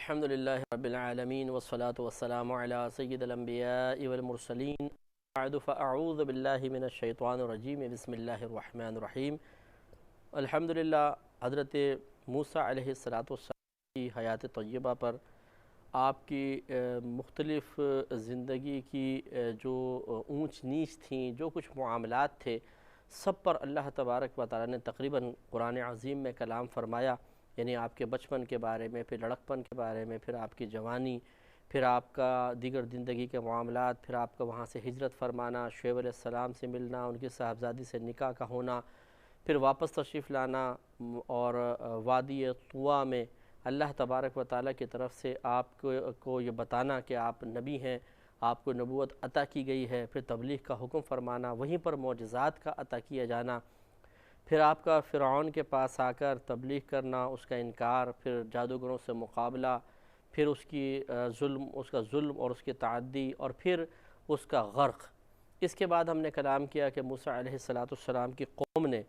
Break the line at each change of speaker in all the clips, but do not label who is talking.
الحمدللہ رب العالمین والصلاة والسلام علی سید الانبیاء والمرسلین بعد فاعوذ باللہ من الشیطان الرجیم بسم اللہ الرحمن الرحیم۔ الحمدللہ حضرت موسیٰ علیہ السلام کی حیات طیبہ پر آپ کی مختلف زندگی کی جو اونچ نیچ تھیں، جو کچھ معاملات تھے، سب پر اللہ تبارک و تعالیٰ نے تقریباً قرآن عظیم میں کلام فرمایا۔ یعنی آپ کے بچپن کے بارے میں، پھر لڑکپن کے بارے میں، پھر آپ کی جوانی، پھر آپ کا دیگر زندگی کے معاملات، پھر آپ کا وہاں سے ہجرت فرمانا، شعیب علیہ السلام سے ملنا، ان کی صاحبزادی سے نکاح کا ہونا، پھر واپس تشریف لانا، اور وادی طویٰ میں اللہ تبارک و تعالیٰ کی طرف سے آپ کو یہ بتانا کہ آپ نبی ہیں، آپ کو نبوت عطا کی گئی ہے، پھر تبلیغ کا حکم فرمانا، وہیں پر معجزات کا عطا کیا جانا، پھر آپ کا فرعون کے پاس آ کر تبلیغ کرنا، اس کا انکار، پھر جادوگروں سے مقابلہ، پھر اس کا ظلم اور اس کی تعدی، اور پھر اس کا غرق۔ اس کے بعد ہم نے کلام کیا کہ موسیٰ علیہ السلام کی قوم نے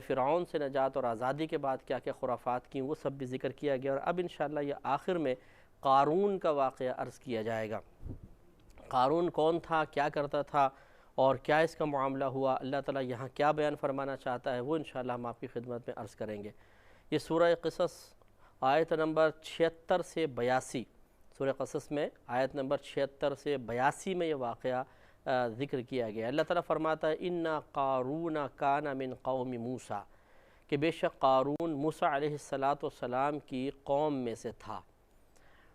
فرعون سے نجات اور آزادی کے بعد کیا کیا خرافات کیں، وہ سب بھی ذکر کیا گیا، اور اب انشاءاللہ یہ آخر میں قارون کا واقعہ عرض کیا جائے گا۔ قارون کون تھا، کیا کرتا تھا، اور کیا اس کا معاملہ ہوا، اللہ تعالیٰ یہاں کیا بیان فرمانا چاہتا ہے، وہ انشاءاللہ ہم آپ کی خدمت میں عرض کریں گے۔ یہ سورہ قصص آیت نمبر 76 سے 82، سورہ قصص میں آیت نمبر 76 سے 82 میں یہ واقعہ ذکر کیا گیا۔ اللہ تعالیٰ فرماتا ہے اِنَّ قارون کان من قوم موسیٰ، کہ بے شک قارون موسیٰ علیہ السلام کی قوم میں سے تھا۔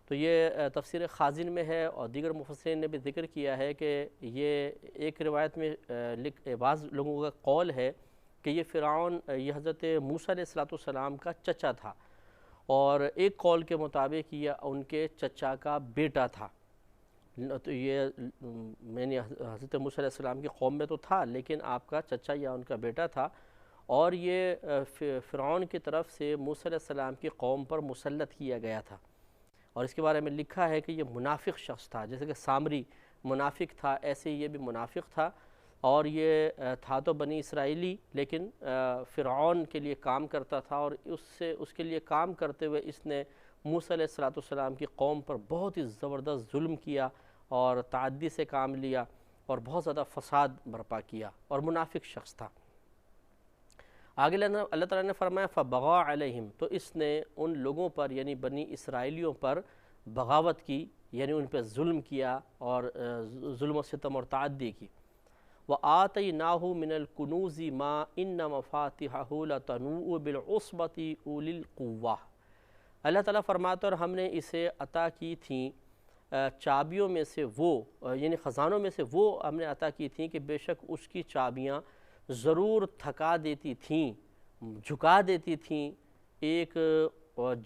تو یہ تفسیر خازن میں ہے، اور دیگر مفسرین نے بھی ذکر کیا ہے کہ یہ ایک روایت میں بعض لوگوں کا قول ہے کہ یہ فرعون یہ حضرت موسیٰ علیہ السلام کا چچا تھا، اور ایک قول کے مطابق یہ ان کے چچا کا بیٹا تھا۔ تو یہ میں نے حضرت موسیٰ علیہ السلام کی قوم میں تو تھا، لیکن آپ کا چچا یا ان کا بیٹا تھا، اور یہ فرعون کی طرف سے موسیٰ علیہ السلام کی قوم پر مسلط کیا گیا تھا۔ اور اس کے بارے میں لکھا ہے کہ یہ منافق شخص تھا، جیسے کہ سامری منافق تھا، ایسے یہ بھی منافق تھا، اور یہ تھا تو بنی اسرائیلی، لیکن فرعون کے لیے کام کرتا تھا، اور اس کے لیے کام کرتے ہوئے اس نے موسیٰ علیہ السلام کی قوم پر بہت ہی زبردست ظلم کیا، اور تعدی سے کام لیا، اور بہت زیادہ فساد برپا کیا، اور منافق شخص تھا۔ آگے اللہ تعالیٰ نے فرمایا فَبَغَىٰ عَلَيْهِمْ، تو اس نے ان لوگوں پر یعنی بنی اسرائیلیوں پر بغاوت کی، یعنی ان پہ ظلم کیا، اور ظلم و ستم اور تعدی کی۔ وَآتَيْنَاهُ مِنَ الْكُنُوزِ مَا إِنَّ مَفَاتِحَهُ لَتَنُوءُ بِالْعُصْبَةِ أُولِي الْقُوَّةِ، اللہ تعالیٰ فرماتا ہے اور ہم نے اسے عطا کی تھیں چابیوں میں سے وہ، یعنی خزانوں میں سے وہ ہم نے عطا کی تھیں کہ بے شک اس کی چابیاں ضرور تھکا دیتی تھیں، جھکا دیتی تھیں ایک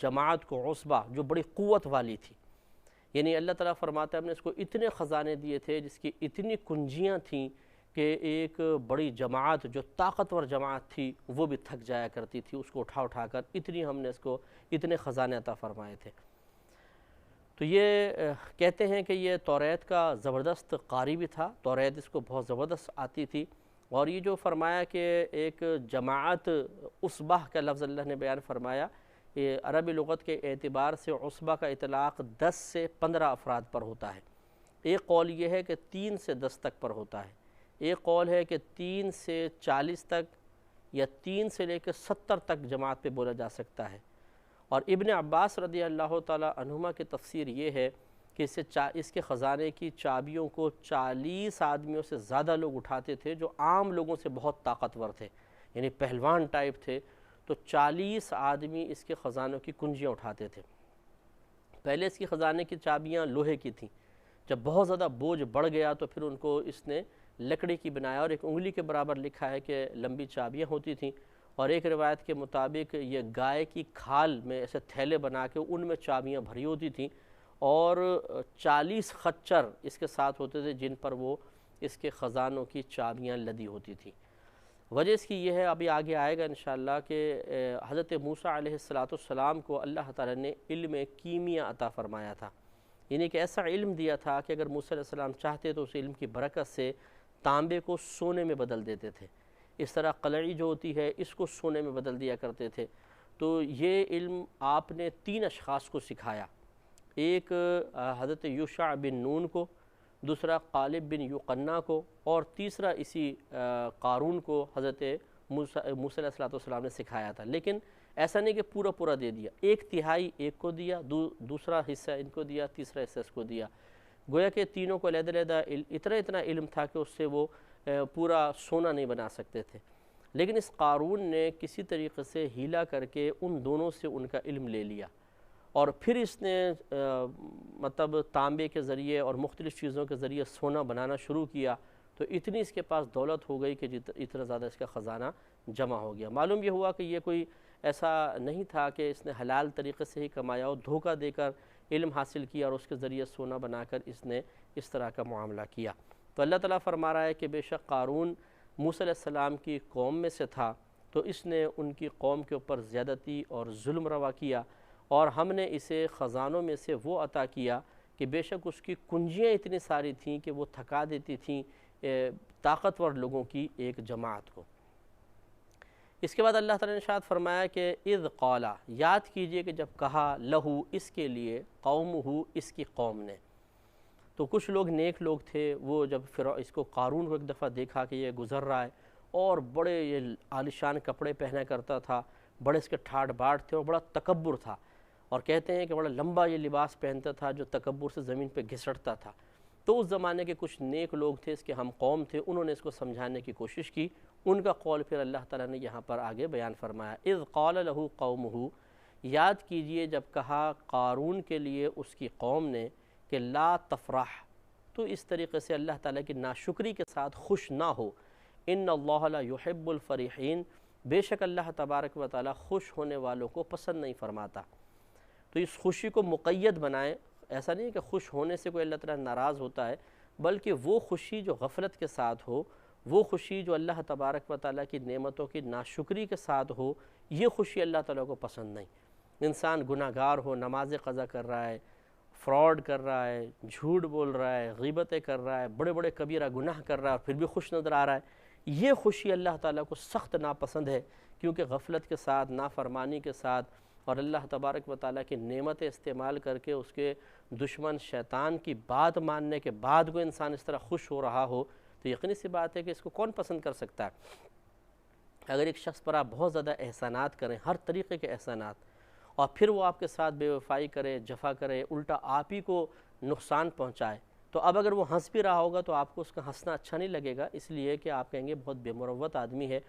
جماعت کو، عصبہ جو بڑی قوت والی تھی۔ یعنی اللہ تعالیٰ فرماتا ہے ہم نے اس کو اتنے خزانے دیے تھے جس کی اتنی کنجیاں تھیں کہ ایک بڑی جماعت جو طاقتور جماعت تھی وہ بھی تھک جایا کرتی تھی اس کو اٹھا اٹھا کر، اتنی ہم نے اس کو اتنے خزانے عطا فرمائے تھے۔ تو یہ کہتے ہیں کہ یہ توریت کا زبردست قاری بھی تھا، توریت اس کو بہت زبردست آتی تھی، اور یہ جو فرمایا کہ ایک جماعت، عصبہ کا لفظ اللہ نے بیان فرمایا، یہ عربی لغت کے اعتبار سے عصبہ کا اطلاق 10 سے 15 افراد پر ہوتا ہے۔ ایک قول یہ ہے کہ 3 سے 10 تک پر ہوتا ہے، ایک قول ہے کہ 3 سے 40 تک، یا 3 سے لے کے 70 تک جماعت پہ بولا جا سکتا ہے۔ اور ابن عباس رضی اللہ تعالیٰ عنہما کی تفسیر یہ ہے کہ اس کے خزانے کی چابیوں کو 40 آدمیوں سے زیادہ لوگ اٹھاتے تھے جو عام لوگوں سے بہت طاقتور تھے، یعنی پہلوان ٹائپ تھے، تو 40 آدمی اس کے خزانوں کی کنجیاں اٹھاتے تھے۔ پہلے اس کی خزانے کی چابیاں لوہے کی تھیں، جب بہت زیادہ بوجھ بڑھ گیا تو پھر ان کو اس نے لکڑی کی بنایا، اور ایک انگلی کے برابر لکھا ہے کہ لمبی چابیاں ہوتی تھیں، اور ایک روایت کے مطابق یہ گائے کی کھال میں ایسے تھیلے بنا کے ان میں چابیاں بھری ہوتی تھیں، اور 40 خچر اس کے ساتھ ہوتے تھے جن پر وہ اس کے خزانوں کی چابیاں لدی ہوتی تھیں۔ وجہ اس کی یہ ہے، ابھی آگے آئے گا انشاءاللہ، کہ حضرت موسیٰ علیہ السلام کو اللہ تعالیٰ نے علم کیمیا عطا فرمایا تھا، یعنی کہ ایسا علم دیا تھا کہ اگر موسیٰ علیہ السلام چاہتے تو اس علم کی برکت سے تانبے کو سونے میں بدل دیتے تھے، اس طرح قلعی جو ہوتی ہے اس کو سونے میں بدل دیا کرتے تھے۔ تو یہ علم آپ نے 3 اشخاص کو سکھایا، ایک حضرت یوشع بن نون کو، دوسرا غالب بن یوقنا کو، اور تیسرا اسی قارون کو حضرت موسیٰ علیہ السلام نے سکھایا تھا۔ لیکن ایسا نہیں کہ پورا پورا دے دیا، ایک تہائی ایک کو دیا، دوسرا حصہ ان کو دیا، تیسرا حصہ اس کو دیا۔ گویا کہ تینوں کو علیحدہ علیحدہ اتنا علم تھا کہ اس سے وہ پورا سونا نہیں بنا سکتے تھے، لیکن اس قارون نے کسی طریقے سے ہیلا کر کے ان دونوں سے ان کا علم لے لیا، اور پھر اس نے مطلب تانبے کے ذریعے اور مختلف چیزوں کے ذریعے سونا بنانا شروع کیا، تو اتنی اس کے پاس دولت ہو گئی کہ اتنا زیادہ اس کا خزانہ جمع ہو گیا۔ معلوم یہ ہوا کہ یہ کوئی ایسا نہیں تھا کہ اس نے حلال طریقے سے ہی کمایا اور دھوکہ دے کر علم حاصل کیا اور اس کے ذریعے سونا بنا کر اس نے اس طرح کا معاملہ کیا۔ تو اللہ تعالیٰ فرما رہا ہے کہ بے شک قارون موسیٰ علیہ السلام کی قوم میں سے تھا، تو اس نے ان کی قوم کے اوپر زیادتی اور ظلم روا کیا، اور ہم نے اسے خزانوں میں سے وہ عطا کیا کہ بے شک اس کی کنجیاں اتنی ساری تھیں کہ وہ تھکا دیتی تھیں طاقتور لوگوں کی ایک جماعت کو۔ اس کے بعد اللہ تعالیٰ نے ارشاد فرمایا کہ اذ قال، یاد کیجئے کہ جب کہا لہو اس کے لیے، قومہ اس کی قوم نے۔ تو کچھ لوگ نیک لوگ تھے، وہ جب اس کو قارون کو ایک دفعہ دیکھا کہ یہ گزر رہا ہے اور بڑے یہ عالیشان کپڑے پہنا کرتا تھا، بڑے اس کے ٹھاٹ باٹ تھے اور بڑا تکبر تھا، اور کہتے ہیں کہ بڑا لمبا یہ لباس پہنتا تھا جو تکبر سے زمین پہ گھسٹتا تھا۔ تو اس زمانے کے کچھ نیک لوگ تھے، اس کے ہم قوم تھے، انہوں نے اس کو سمجھانے کی کوشش کی۔ ان کا قول پھر اللہ تعالیٰ نے یہاں پر آگے بیان فرمایا، اذ قال لہ قومہ، یاد کیجئے جب کہا قارون کے لیے اس کی قوم نے کہ لا تفرح، تو اس طریقے سے اللہ تعالیٰ کی ناشکری کے ساتھ خوش نہ ہو، ان اللہ لا یحب الفرحین، بے شک اللہ تبارک و تعالیٰ خوش ہونے والوں کو پسند نہیں فرماتا۔ تو اس خوشی کو مقید بنائیں، ایسا نہیں ہے کہ خوش ہونے سے کوئی اللہ تعالیٰ ناراض ہوتا ہے، بلکہ وہ خوشی جو غفلت کے ساتھ ہو، وہ خوشی جو اللہ تبارک و تعالیٰ کی نعمتوں کی ناشکری کے ساتھ ہو، یہ خوشی اللہ تعالیٰ کو پسند نہیں۔ انسان گناہ گار ہو، نماز قضا کر رہا ہے، فراڈ کر رہا ہے، جھوٹ بول رہا ہے، غیبتیں کر رہا ہے، بڑے بڑے کبیرہ گناہ کر رہا ہے اور پھر بھی خوش نظر آ رہا ہے، یہ خوشی اللہ تعالیٰ کو سخت ناپسند ہے، کیونکہ غفلت کے ساتھ، نافرمانی کے ساتھ اور اللہ تبارک و تعالیٰ کی نعمتیں استعمال کر کے اس کے دشمن شیطان کی بات ماننے کے بعد کوئی انسان اس طرح خوش ہو رہا ہو، تو یقینی سی بات ہے کہ اس کو کون پسند کر سکتا ہے۔ اگر ایک شخص پر آپ بہت زیادہ احسانات کریں، ہر طریقے کے احسانات، اور پھر وہ آپ کے ساتھ بے وفائی کرے، جفا کرے، الٹا آپ ہی کو نقصان پہنچائے، تو اب اگر وہ ہنس بھی رہا ہوگا تو آپ کو اس کا ہنسنا اچھا نہیں لگے گا، اس لیے کہ آپ کہیں گے بہت بے مروت آدمی ہے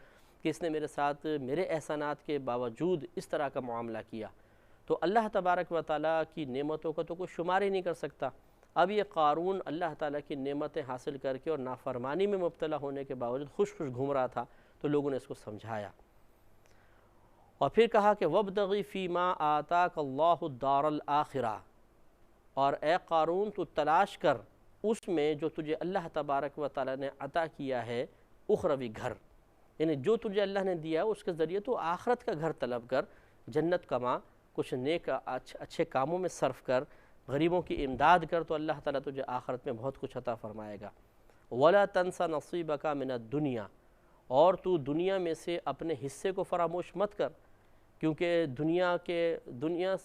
کہ اس نے میرے ساتھ میرے احسانات کے باوجود اس طرح کا معاملہ کیا۔ تو اللہ تبارک و تعالیٰ کی نعمتوں کا تو کوئی شمار ہی نہیں کر سکتا۔ اب یہ قارون اللہ تعالیٰ کی نعمتیں حاصل کر کے اور نافرمانی میں مبتلا ہونے کے باوجود خوش خوش گھوم رہا تھا، تو لوگوں نے اس کو سمجھایا، اور پھر کہا کہ وَابْتَغِ فِي مَا آتَاكَ اللَّهُ الدَّارَ الْآخِرَةَ، اور اے قارون تو تلاش کر اس میں جو تجھے اللہ تبارک و تعالیٰ نے عطا کیا ہے اخروی گھر، یعنی جو تجھے اللہ نے دیا اس کے ذریعے تو آخرت کا گھر طلب کر، جنت کما، کچھ نیک اچھے کاموں میں صرف کر، غریبوں کی امداد کر، تو اللہ تعالیٰ تجھے آخرت میں بہت کچھ عطا فرمائے گا۔ وَلَا تَنْسَ نَصِيبَكَ مِنَ الدُّنْيَا، اور تو دنیا میں سے اپنے حصے کو فراموش مت کر، کیونکہ دنیا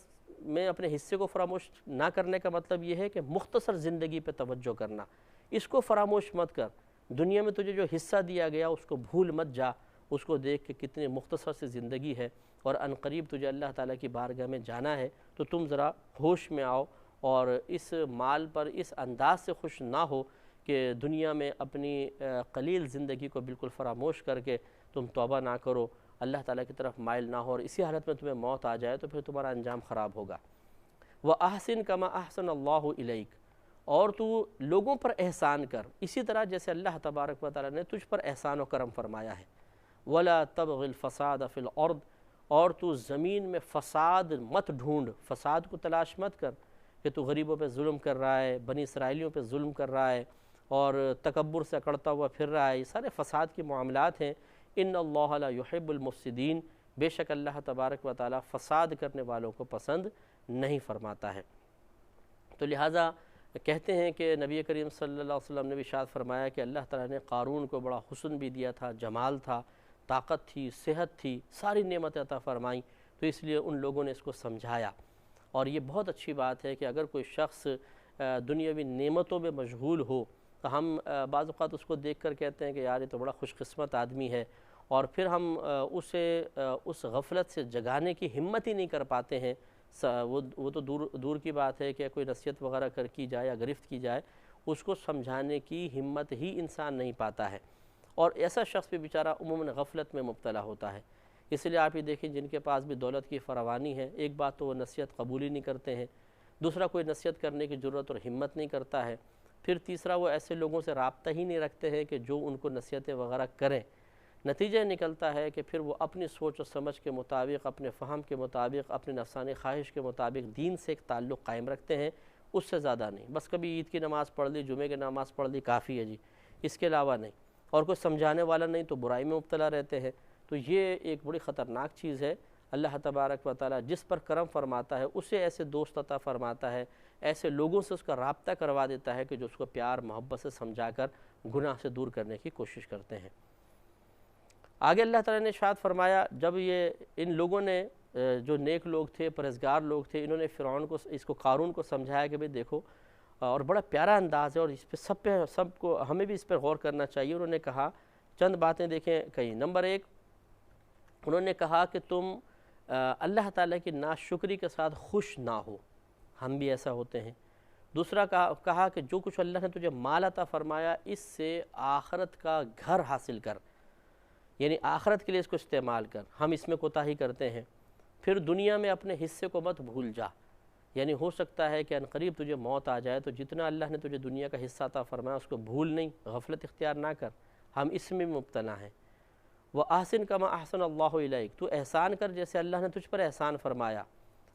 میں اپنے حصے کو فراموش نہ کرنے کا مطلب یہ ہے کہ مختصر زندگی پہ توجہ کرنا، اس کو فراموش مت کر۔ دنیا میں تجھے جو حصہ دیا گیا اس کو بھول مت جا، اس کو دیکھ کہ کتنی مختصر سی زندگی ہے، اور عنقریب تجھے اللہ تعالیٰ کی بارگاہ میں جانا ہے، تو تم ذرا ہوش میں آؤ اور اس مال پر اس انداز سے خوش نہ ہو کہ دنیا میں اپنی قلیل زندگی کو بالکل فراموش کر کے تم توبہ نہ کرو، اللہ تعالیٰ کی طرف مائل نہ ہو، اور اسی حالت میں تمہیں موت آ جائے تو پھر تمہارا انجام خراب ہوگا۔ وَأَحْسِن كَمَا أَحْسَنَ اللَّهُ إِلَيْكَ، اور تو لوگوں پر احسان کر اسی طرح جیسے اللہ تبارک و تعالیٰ نے تجھ پر احسان و کرم فرمایا ہے۔ وَلَا تَبْغِ الْفَسَادَ فِي الْأَرْضِ، اور تو زمین میں فساد مت ڈھونڈ، فساد کو تلاش مت کر کہ تو غریبوں پہ ظلم کر رہا ہے، بنی اسرائیلیوں پہ ظلم کر رہا ہے اور تکبر سے اکڑتا ہوا پھر رہا ہے، یہ سارے فساد کے معاملات ہیں۔ ان اللہ لا يحب المفسدین، بے شک اللہ تبارک و تعالیٰ فساد کرنے والوں کو پسند نہیں فرماتا ہے۔ تو لہٰذا کہتے ہیں کہ نبی کریم صلی اللہ علیہ وسلم نے بھی ارشاد فرمایا کہ اللہ تعالیٰ نے قارون کو بڑا حسن بھی دیا تھا، جمال تھا، طاقت تھی، صحت تھی، ساری نعمتیں عطا فرمائیں، تو اس لیے ان لوگوں نے اس کو سمجھایا، اور یہ بہت اچھی بات ہے کہ اگر کوئی شخص دنیاوی نعمتوں میں مشغول ہو تو ہم بعض اوقات اس کو دیکھ کر کہتے ہیں کہ یار یہ تو بڑا خوش قسمت آدمی ہے، اور پھر ہم اسے اس غفلت سے جگانے کی ہمت ہی نہیں کر پاتے ہیں۔ وہ تو دور کی بات ہے کہ کوئی نصیحت وغیرہ کی جائے یا گرفت کی جائے، اس کو سمجھانے کی ہمت ہی انسان نہیں پاتا ہے، اور ایسا شخص بھی بیچارہ عموماً غفلت میں مبتلا ہوتا ہے۔ اس لیے آپ یہ دیکھیں جن کے پاس بھی دولت کی فراوانی ہے، ایک بات تو وہ نصیحت قبول ہی نہیں کرتے ہیں، دوسرا کوئی نصیحت کرنے کی ضرورت اور ہمت نہیں کرتا ہے، پھر تیسرا وہ ایسے لوگوں سے رابطہ ہی نہیں رکھتے ہیں کہ جو ان کو نصیحتیں وغیرہ کریں۔ نتیجہ نکلتا ہے کہ پھر وہ اپنی سوچ و سمجھ کے مطابق، اپنے فہم کے مطابق، اپنی نفسانی خواہش کے مطابق دین سے ایک تعلق قائم رکھتے ہیں، اس سے زیادہ نہیں۔ بس کبھی عید کی نماز پڑھ لی، جمعے کی نماز پڑھ لی، کافی ہے جی، اس کے علاوہ نہیں، اور کوئی سمجھانے والا نہیں تو برائی میں مبتلا رہتے ہیں۔ تو یہ ایک بڑی خطرناک چیز ہے۔ اللہ تبارک و تعالیٰ جس پر کرم فرماتا ہے اسے ایسے دوست عطا فرماتا ہے، ایسے لوگوں سے اس کا رابطہ کروا دیتا ہے کہ جو اس کو پیار محبت سے سمجھا کر گناہ سے دور کرنے کی کوشش کرتے ہیں۔ آگے اللہ تعالیٰ نے ارشاد فرمایا، جب یہ ان لوگوں نے جو نیک لوگ تھے، پرہیزگار لوگ تھے، انہوں نے فرعون کو، اس کو قارون کو سمجھایا کہ بھئی دیکھو، اور بڑا پیارا انداز ہے، اور اس پہ سب کو ہمیں بھی اس پر غور کرنا چاہیے۔ انہوں نے کہا چند باتیں دیکھیں کہیں۔ نمبر ایک، انہوں نے کہا کہ تم اللہ تعالیٰ کی ناشکری کے ساتھ خوش نہ ہو، ہم بھی ایسا ہوتے ہیں۔ دوسرا کہا کہ جو کچھ اللہ نے تجھے مال عطا فرمایا اس سے آخرت کا گھر حاصل کر، یعنی آخرت کے لیے اس کو استعمال کر، ہم اس میں کوتاہی کرتے ہیں۔ پھر دنیا میں اپنے حصے کو مت بھول جا، یعنی ہو سکتا ہے کہ عنقریب تجھے موت آ جائے، تو جتنا اللہ نے تجھے دنیا کا حصہ عطا فرمایا اس کو بھول نہیں، غفلت اختیار نہ کر، ہم اس میں مبتلا ہیں۔ وَأَحْسِنْ كَمَا أَحْسَنَ اللَّهُ إِلَيْكَ، تو احسان کر جیسے اللہ نے تجھ پر احسان فرمایا۔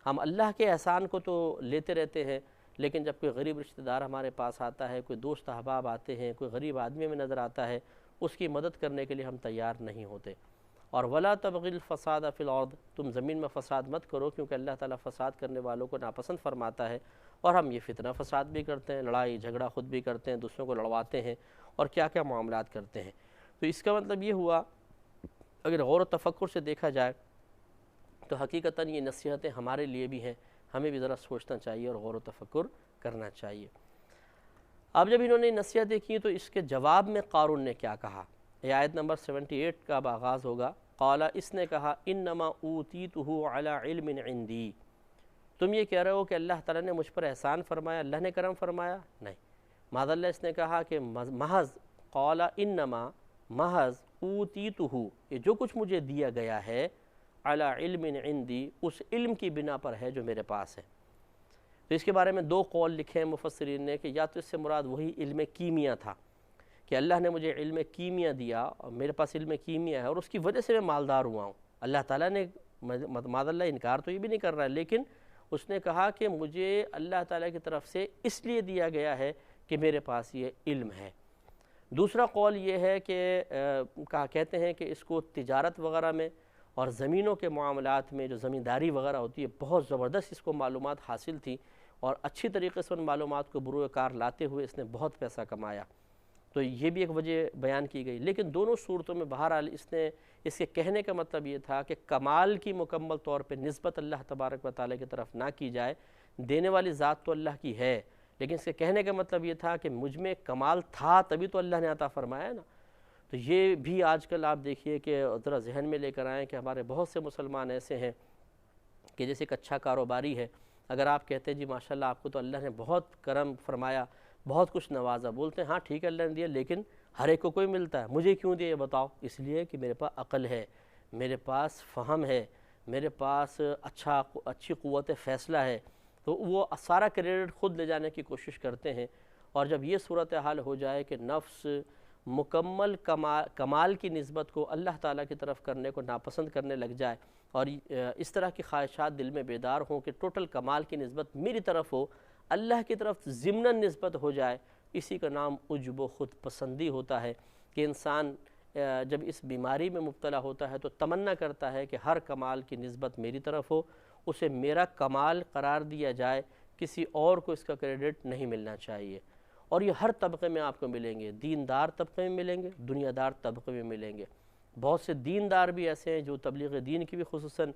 ہم اللہ کے احسان کو تو لیتے رہتے ہیں، لیکن جب کوئی غریب رشتہ دار ہمارے پاس آتا ہے، کوئی دوست احباب آتے ہیں، کوئی غریب آدمی میں نظر آتا ہے، اس کی مدد کرنے کے لیے ہم تیار نہیں ہوتے۔ اور وَلَا تَبْغِ الْفَسَادَ فِي الْأَرْضِ، تم زمین میں فساد مت کرو، کیونکہ اللہ تعالیٰ فساد کرنے والوں کو ناپسند فرماتا ہے، اور ہم یہ فتنہ فساد بھی کرتے ہیں، لڑائی جھگڑا خود بھی کرتے ہیں، دوسروں کو لڑواتے ہیں، اور کیا کیا معاملات کرتے ہیں۔ تو اس کا مطلب یہ ہوا، اگر غور و تفکر سے دیکھا جائے تو حقیقتاً یہ نصیحتیں ہمارے لیے بھی ہیں، ہمیں بھی ذرا سوچنا چاہیے اور غور و تفکر کرنا چاہیے۔ اب جب انہوں نے نصیحتیں کی تو اس کے جواب میں قارون نے کیا کہا؟ یہ آیت نمبر 78 کا آغاز ہوگا۔ قال، اس نے کہا، انما اوتیتہ علی علم عندی، تم یہ کہہ رہے ہو کہ اللہ تعالیٰ نے مجھ پر احسان فرمایا، اللہ نے کرم فرمایا؟ نہیں، معاذ اللہ اس نے کہا کہ محض، قال انما، محض، اوتیتہ، یہ جو کچھ مجھے دیا گیا ہے، علی علم عندی، اس علم کی بنا پر ہے جو میرے پاس ہے۔ تو اس کے بارے میں دو قول لکھے ہیں مفسرین نے، کہ یا تو اس سے مراد وہی علم کیمیا تھا کہ اللہ نے مجھے علم کیمیا دیا اور میرے پاس علم کیمیا ہے اور اس کی وجہ سے میں مالدار ہوا ہوں۔ اللہ تعالیٰ نے معاذ اللہ انکار تو یہ بھی نہیں کر رہا ہے، لیکن اس نے کہا کہ مجھے اللہ تعالیٰ کی طرف سے اس لیے دیا گیا ہے کہ میرے پاس یہ علم ہے۔ دوسرا قول یہ ہے کہ کہتے ہیں کہ اس کو تجارت وغیرہ میں اور زمینوں کے معاملات میں، جو زمینداری وغیرہ ہوتی ہے، بہت زبردست اس کو معلومات حاصل تھی، اور اچھی طریقے سے ان معلومات کو بروئے کار لاتے ہوئے اس نے بہت پیسہ کمایا۔ تو یہ بھی ایک وجہ بیان کی گئی، لیکن دونوں صورتوں میں بہرحال اس کے کہنے کا مطلب یہ تھا کہ کمال کی مکمل طور پہ نسبت اللہ تبارک و تعالیٰ کی طرف نہ کی جائے، دینے والی ذات تو اللہ کی ہے، لیکن اس کے کہنے کا مطلب یہ تھا کہ مجھ میں کمال تھا تبھی تو اللہ نے عطا فرمایا ہے نا۔ تو یہ بھی آج کل آپ دیکھیے کہ ذرا ذہن میں لے کر آئیں کہ ہمارے بہت سے مسلمان ایسے ہیں کہ جیسے ایک اچھا کاروباری ہے، اگر آپ کہتے ہیں جی ماشاءاللہ آپ کو تو اللہ نے بہت کرم فرمایا، بہت کچھ نوازا، بولتے ہیں ہاں ٹھیک ہے اللہ نے دیا، لیکن ہر ایک کو کوئی ملتا ہے، مجھے کیوں دیا یہ بتاؤ؟ اس لیے کہ میرے پاس عقل ہے، میرے پاس فہم ہے، میرے پاس اچھی قوت فیصلہ ہے، تو وہ سارا کریڈٹ خود لے جانے کی کوشش کرتے ہیں۔ اور جب یہ صورتحال ہو جائے کہ نفس مکمل کمال کی نسبت کو اللہ تعالیٰ کی طرف کرنے کو ناپسند کرنے لگ جائے، اور اس طرح کی خواہشات دل میں بیدار ہوں کہ ٹوٹل کمال کی نسبت میری طرف ہو، اللہ کی طرف ضمناً نسبت ہو جائے، اسی کا نام عجب و خود پسندی ہوتا ہے، کہ انسان جب اس بیماری میں مبتلا ہوتا ہے تو تمنا کرتا ہے کہ ہر کمال کی نسبت میری طرف ہو، اسے میرا کمال قرار دیا جائے، کسی اور کو اس کا کریڈٹ نہیں ملنا چاہیے۔ اور یہ ہر طبقے میں آپ کو ملیں گے، دیندار طبقے میں ملیں گے، دنیا دار طبقے میں ملیں گے۔ بہت سے دیندار بھی ایسے ہیں جو تبلیغ دین کی بھی خصوصاً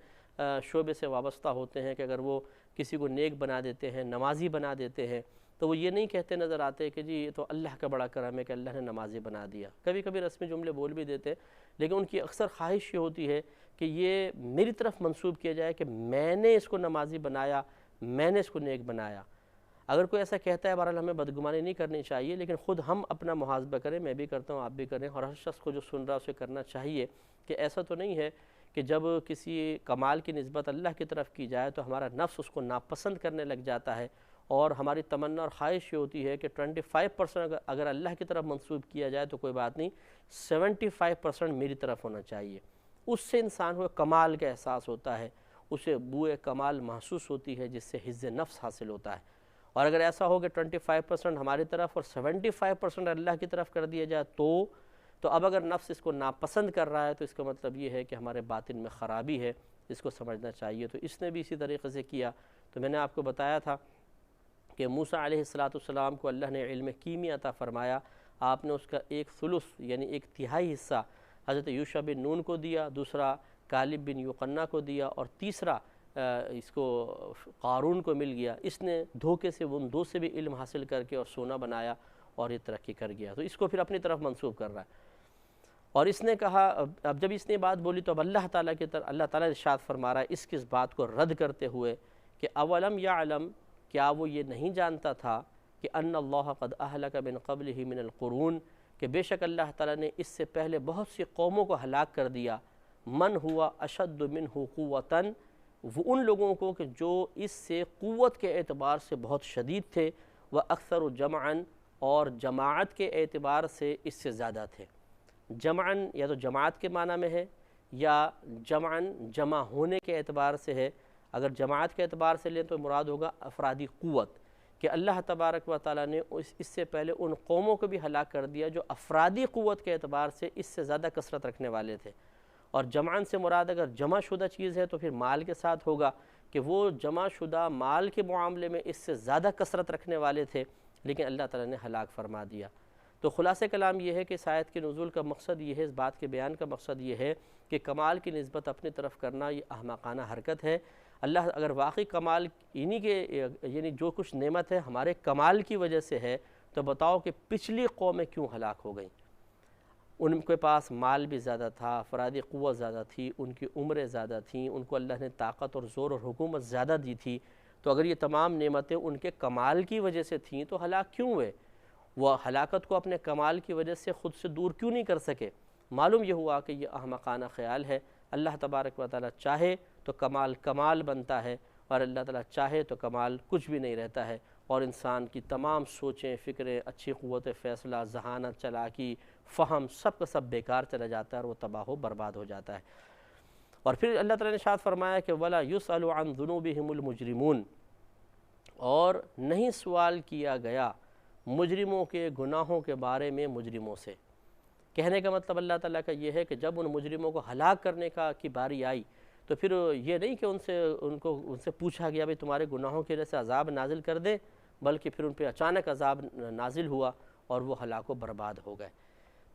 شعبے سے وابستہ ہوتے ہیں کہ اگر وہ کسی کو نیک بنا دیتے ہیں، نمازی بنا دیتے ہیں، تو وہ یہ نہیں کہتے نظر آتے کہ جی یہ تو اللہ کا بڑا کرم ہے کہ اللہ نے نمازی بنا دیا۔ کبھی کبھی رسمی جملے بول بھی دیتے ہیں، لیکن ان کی اکثر خواہش یہ ہوتی ہے کہ یہ میری طرف منسوب کیا جائے کہ میں نے اس کو نمازی بنایا، میں نے اس کو نیک بنایا۔ اگر کوئی ایسا کہتا ہے بہرحال ہمیں بدگمانی نہیں کرنی چاہیے، لیکن خود ہم اپنا محاسبہ کریں، میں بھی کرتا ہوں، آپ بھی کریں، اور ہر شخص کو جو سن رہا اسے کرنا چاہیے کہ ایسا تو نہیں ہے کہ جب کسی کمال کی نسبت اللہ کی طرف کی جائے تو ہمارا نفس اس کو ناپسند کرنے لگ جاتا ہے، اور ہماری تمنا اور خواہش یہ ہوتی ہے کہ 25% اگر اللہ کی طرف منسوب کیا جائے تو کوئی بات نہیں، 75% میری طرف ہونا چاہیے۔ اس سے انسان کو کمال کا احساس ہوتا ہے، اسے بوئے کمال محسوس ہوتی ہے، جس سے حفظ نفس حاصل ہوتا ہے۔ اور اگر ایسا ہو کہ 25% ہماری طرف اور 75% اللہ کی طرف کر دیا جائے تو اب اگر نفس اس کو ناپسند کر رہا ہے تو اس کا مطلب یہ ہے کہ ہمارے باطن میں خرابی ہے، اس کو سمجھنا چاہیے۔ تو اس نے بھی اسی طریقے سے کیا۔ تو میں نے آپ کو بتایا تھا کہ موسیٰ علیہ السلام کو اللہ نے علم کیمیا عطا فرمایا، آپ نے اس کا 1/3 یعنی 1/3 حصہ حضرت یوشع بن نون کو دیا، دوسرا کالب بن یوقنا کو دیا، اور تیسرا اس کو قارون کو مل گیا۔ اس نے دھوکے سے ان دو سے بھی علم حاصل کر کے اور سونا بنایا اور یہ ترقی کر گیا، تو اس کو پھر اپنی طرف منسوب کر رہا ہے۔ اور اس نے کہا، اب جب اس نے بات بولی تو اب اللہ تعالیٰ کی طرف اللہ تعالیٰ ارشاد فرما رہا ہے اس کی اس بات کو رد کرتے ہوئے کہ اولم یعلم، کیا وہ یہ نہیں جانتا تھا کہ ان اللہ قد اہلک من قبلہ من القرون، کہ بے شک اللہ تعالیٰ نے اس سے پہلے بہت سی قوموں کو ہلاک کر دیا، من ہوا اشد منہ قوتاً، وہ ان لوگوں کو کہ جو اس سے قوت کے اعتبار سے بہت شدید تھے، وہ اکثر جمعاً، اور جماعت کے اعتبار سے اس سے زیادہ تھے۔ جمعاً یا تو جماعت کے معنی میں ہے، یا جمعاً جمع ہونے کے اعتبار سے ہے۔ اگر جماعت کے اعتبار سے لیں تو مراد ہوگا افرادی قوت، کہ اللہ تبارک و تعالیٰ نے اس سے پہلے ان قوموں کو بھی ہلاک کر دیا جو افرادی قوت کے اعتبار سے اس سے زیادہ کثرت رکھنے والے تھے۔ اور جمعاً سے مراد اگر جمع شدہ چیز ہے تو پھر مال کے ساتھ ہوگا کہ وہ جمع شدہ مال کے معاملے میں اس سے زیادہ کثرت رکھنے والے تھے، لیکن اللہ تعالیٰ نے ہلاک فرما دیا۔ تو خلاصہ کلام یہ ہے کہ اس آیت کے نزول کا مقصد یہ ہے، اس بات کے بیان کا مقصد یہ ہے کہ کمال کی نسبت اپنی طرف کرنا یہ احمقانہ حرکت ہے۔ اللہ اگر واقعی کمال انہی کے یعنی جو کچھ نعمت ہے ہمارے کمال کی وجہ سے ہے، تو بتاؤ کہ پچھلی قومیں کیوں ہلاک ہو گئیں؟ ان کے پاس مال بھی زیادہ تھا، افرادی قوت زیادہ تھی، ان کی عمریں زیادہ تھیں، ان کو اللہ نے طاقت اور زور اور حکومت زیادہ دی تھی، تو اگر یہ تمام نعمتیں ان کے کمال کی وجہ سے تھیں تو ہلاک کیوں ہوئے؟ وہ ہلاکت کو اپنے کمال کی وجہ سے خود سے دور کیوں نہیں کر سکے؟ معلوم یہ ہوا کہ یہ احمقانہ خیال ہے۔ اللہ تبارک و تعالیٰ چاہے تو کمال کمال بنتا ہے، اور اللہ تعالیٰ چاہے تو کمال کچھ بھی نہیں رہتا ہے، اور انسان کی تمام سوچیں، فکریں، اچھی قوت فیصلہ، ذہانت، چلاکی، فہم، سب کا سب بیکار چلا جاتا ہے اور وہ تباہ و برباد ہو جاتا ہے۔ اور پھر اللہ تعالیٰ نے ارشاد فرمایا کہ وَلَا يُسْأَلُ عَنْ ذُنُوبِهِمُ الْمُجْرِمُونَ، اور نہیں سوال کیا گیا مجرموں کے گناہوں کے بارے میں مجرموں سے۔ کہنے کا مطلب اللہ تعالیٰ کا یہ ہے کہ جب ان مجرموں کو ہلاک کرنے کی باری آئی تو پھر یہ نہیں کہ ان سے پوچھا گیا بھئی تمہارے گناہوں کی وجہ سے عذاب نازل کر دے، بلکہ پھر ان پہ اچانک عذاب نازل ہوا اور وہ ہلاک و برباد ہو گئے۔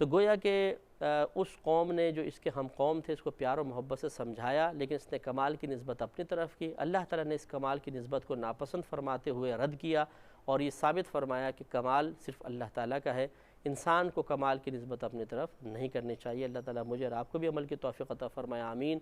تو گویا کہ اس قوم نے جو اس کے ہم قوم تھے اس کو پیار و محبت سے سمجھایا، لیکن اس نے کمال کی نسبت اپنی طرف کی۔ اللہ تعالیٰ نے اس کمال کی نسبت کو ناپسند فرماتے ہوئے رد کیا، اور یہ ثابت فرمایا کہ کمال صرف اللہ تعالیٰ کا ہے، انسان کو کمال کی نسبت اپنی طرف نہیں کرنی چاہیے۔ اللہ تعالیٰ مجھے اور آپ کو بھی عمل کی توفیق عطا فرمائے، آمین۔